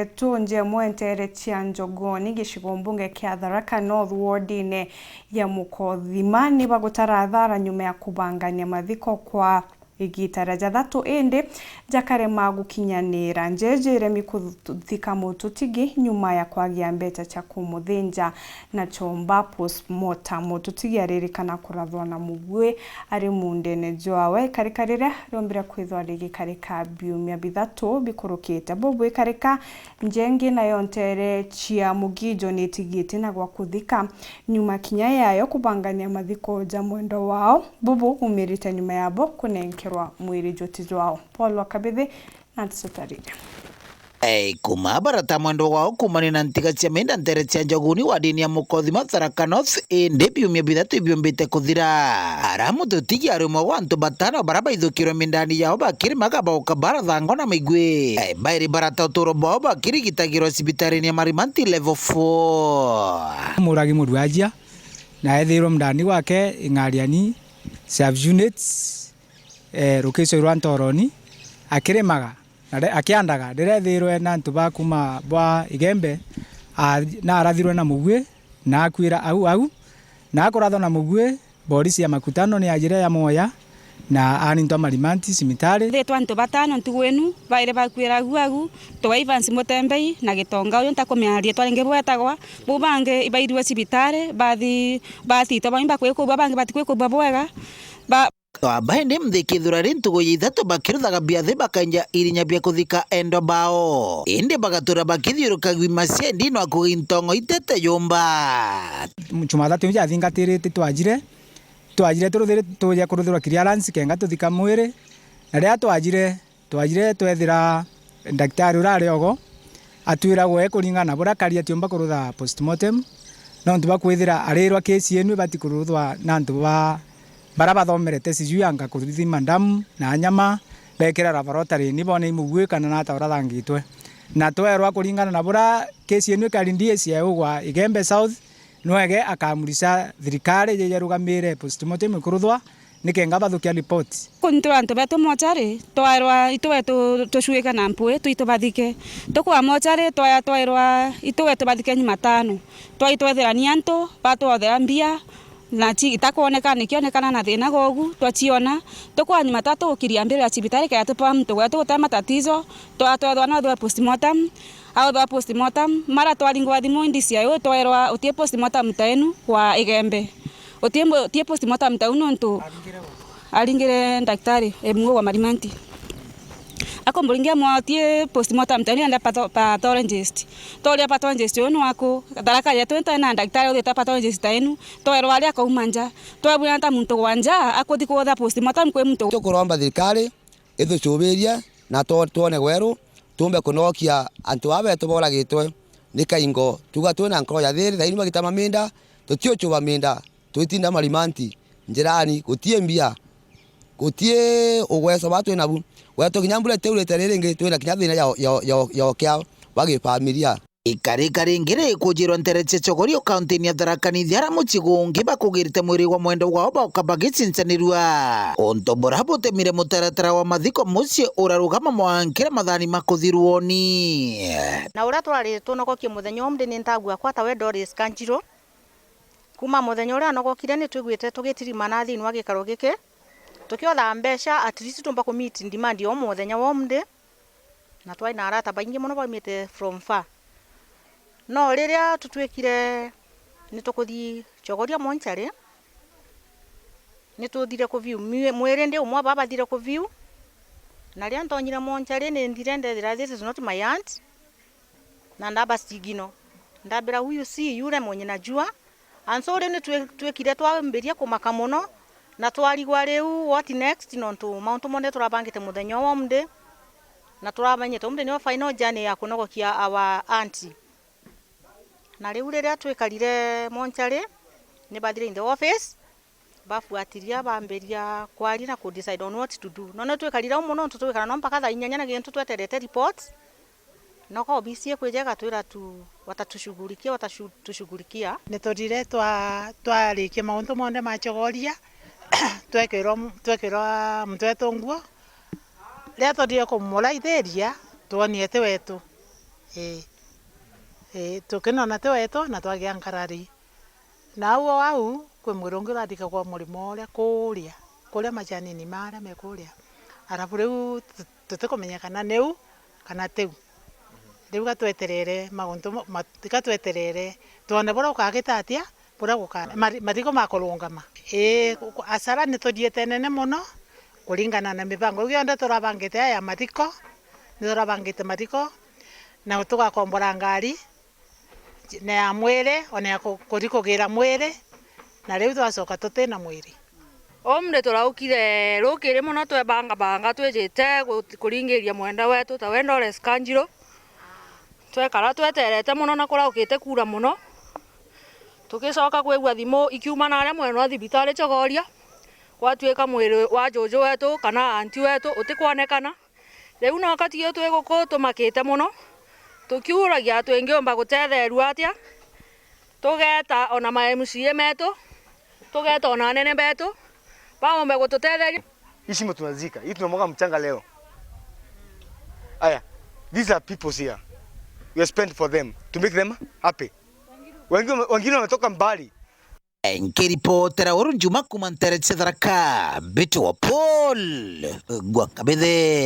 Tunje mwentere cia Njogoni gicigo mbunge kia Tharaka North ward-ine ya Mukothima ni bagutara thara nyuma ya kubangania mathiko kwa igitara jathatu indi jakarema gukinyanira njejere mikuthika mututigi nyuma ya kwagia mbeca cha kumuthinja na chomba postmortem mututigi aririkana kurathwa na mugwe ari mundene jwawe karikarire rombira kwithwa rigikarika biumia bithatu bikurukite bobo ikarika njengi na yontere chia mugijo nitigite na gwa kuthika nyuma kinya yayo kubangania mathiko ja mwendo wao bobo umirite nyuma yabo kunenkerwa mwiri jotizo wao Paul Wakabithi na Tsutarine. Kuma barata mwendo wao kumani na ntiga cia menda ntere cia Njogoni wadini ya Mukothima Tharaka North indi biumia bithatu ibiombite kuthira aramu tutigi arimo wantu batano baraba ithukirwe mindani yao bakiri magabauka barathango na maigwe bairi barata uturo bao bakiri gitagirwa sibitarini ya Marimanti level 4 muragi murwajia na ethirwo mndani wake ing'ariani sub units rukiso rwa Ntoroni akiremaga akiandaga ndirethirwe na ntu bakuma bwa Igembe na arathirwe na mugwe na akwira au na akurathwa na mugwe polisi ya makutano ni ajire ya moya na aninto Marimanti simitari thitwa ntu batano ntugwenu baire bakwira agu to Evans Mutembei na Gitonga uyu ntakumiaria twaringe bwetagwa bubange ibairwe sibitare bathi to baimba kwikubwa bange batikwikubwa bwega Abahende mthikithura rintugo yithatu bakiruthaga biathi bakanja irinya bia kuthika endo bao indi bagatura bakithiuruka gwima ciendi no akugintongo itete yumba Jumathatu ya thingatirite twajire turuthire tuya kuruthirwa clearance kenga tuthika mwiri na ria twajire twethira daktari urare ogo atwira gwe kuringana bura karia tiumba kurutha postmortem no ntuba kwithira arirwa kesi enu batikuruthwa na ntuba baraba thomerete sijuyanga kuthima ndamu na nyama bekera laboratory ni bone imugwe kana na taura thangitwe na twerwa kuringana na bura kesi enu karindie cia ugwa Igembe South nwege akamurisa thirikari je yarugamire postmortem kuruthwa nikenga bathukia report kuntu antu betu mochari twairwa itwetu tushuika na mpwe tuito bathike tukwa mochari twairwa itwetu bathike nyuma tano twaitwethera ni antu batwothera mbia na chi itakuoneka nikionekana na thina gogu twachiona tukwa nyuma tatu ukiria mbere ya cibitari kaya tupa mtu wetu utama tatizo twatwethwa na thwa postmortem au thwa postmortem mara twaringwa thimu indisia yo twairwa utie postmortem taenu kwa Igembe utie postmortem taunu ntu aringire daktari emwe wa Marimanti akomburingia mwatie postmortem taenu anda pathologist toria pathologist ono ako Tharaka yetu na daktari uthita pathologist taenu twairwa aria kaumanja twabwira ta muntu gwanja akuthi kuotha postmortem kwe muntu tukuromba thirikari ithucubiria na tuone gweru tumbe kunokia antu abetu boragitwe ni kaingo tuga twina nkoro ya thiri thaini magitama minda tutiochuba minda twitinda Marimanti njirani gutie mbia gutie ugweso batu nabu weto kinyambule teurete riringi twina kinya thina ya kia bagi familia ikarikari ngire kujirwa ntere cia Chogoria kaunti ya Tharaka Nithi ara muchigungi bakugirite mwiri wa mwendo wao bakabagichincanirwa ontombora butemire mutaratara wa mathiko mucie urarugama mwankire mathani makuthirwoni na ura twari tunogokie muthenya umde ni ntagua kwa tawe Doris Kanjiro kuma muthenya ura nogokire ni twigwite tugitirima na thini wa gikaro gike tukiotha mbeca at least tumba ku meet demand yo muthenya wa umde na twai na arata baingi muno baimite from far no riria tutwikire ni tukuthi Chogoria Monchari ni tuthire ku view mwere ndi umwe baba thire ku view na ria ntonyire Monchari ni ndire ndethira this is not my aunt na ndaba stigino ndabira huyu si yule mwenye najua ansore ni twikire twambiria kumaka muno na twarigwa riu what next nontu mauntu monde turabangite muthenya wa mde na turamenyete umde ni final journey ya kunogokia our auntie na riu riria twikarire Monchari ni bathire in the office bafuatiria bamberia kwari na ku decide on what to do no twikarire muno twikara no mpaka thaa 4 na gintu tweterete reports no ko bisie kwijega twira tu watatushughulikia nitodire twarikia mauntu monde ma Chogoria twekirwa mtwetu nguo ria todire kumulaithiria tuoniete wetu tukinona ti wetu na twagia nkarari na au kwi mwiri ungi urathika kwa murimo uria kuria majanini maria me kuria arabu riu tutikumenya kana niu kana tiu riu gatweterere maguntu gatweterere tuone bora ukagita atia bora gukana mathiko makurungama asara ni tuthiete nene muno kuringana na mibango yonde turabangite ya mathiko ni turabangite mathiko na tugakombora ngari na ya mwire ona ya kurikugira mwire na riu twacoka tutina mwiri omre turaukire rukire muno twebanga twijite kuringiria mwenda wetu ta wenda Lawrence Kanjiro twekara tweterete muno na kuraukite kura muno tugicoka kwigua thimu ikiuma na aria mwena thibitari Chogoria gwatuika mwiri wa jojo wetu kana anti wetu utikwonekana riu no katigio twiguku tumakite muno tukiuragia twingiomba gutetherua atia tugeta ona ma MCA metu tugeta ona anene betu baombe gututetheria ishimo tunazika hii tunamwaga mchanga leo. Aya, these are people here, we spent for them to make them happy. Wengine wametoka mbali. Nkiripotera Urunjuma kuma Nteretse Tharaka Bitu wa Paul Gwakabethe.